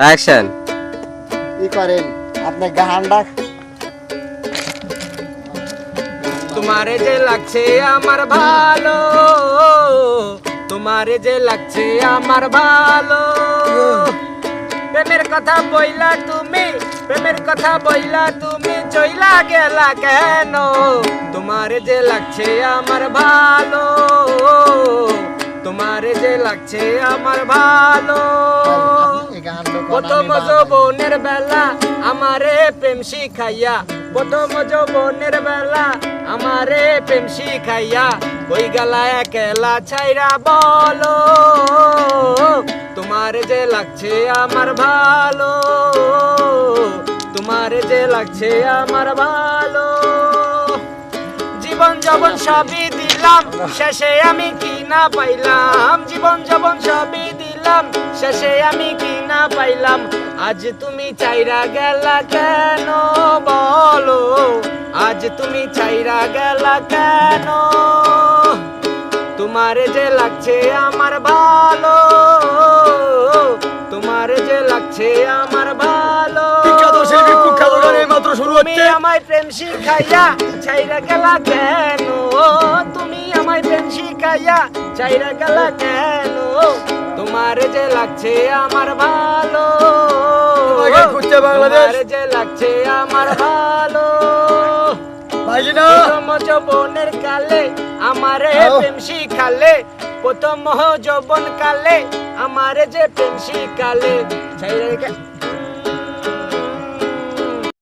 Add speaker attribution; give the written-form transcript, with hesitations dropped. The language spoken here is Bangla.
Speaker 1: অ্যাকশন।
Speaker 2: ই করেন আপনি গানটা।
Speaker 3: তোমারে যে লাগছে আমার ভালো, তোমারে যে লাগছে আমার ভালো, প্রেমের কথা বইলা তুমি, প্রেমের কথা বইলা তুমি চইলা গেলা কেন? তোমারে যে লাগছে আমার ভালো, তোমারে যে লাগছে আমার ভালো। প্রথম যৌবনের বেলা আমারে প্রেম শিখাইয়া, প্রথম যৌবনের বেলা আমারে প্রেম শিখাইয়া কই গেলা একলা ছাইরা বলো? তোমার যে লাগছে আমার ভালো, তোমার যে লাগছে আমার ভালো। জীবন যৌবন সবই দিলাম, শেষে আমি কি না পাইলাম? জীবন যৌবন সবই দিলাম, শেষে আমি কি না পাইলাম? আজ তুমি চাইরা গেলা কেন বলো? আজ তুমি চাইরা গেলা কেন? তোমারে যে লাগছে আমার ভালো, তোমারে যে লাগছে আমার ভালো। তুমি আমায় প্রেম শিখাইয়া চাইরা গেলা কেন? তুমি আমায় প্রেম শিখাইয়া চাইরা গেলা কেন? তোমারে যে লাগছে আমার ভালো, তোমারে যে লাগছে আমার ভালো। প্রথম যৌবনের কালে আমারে প্রেম শিখালে, প্রথম যৌবন কালে আমারে যে প্রেম শিখালে,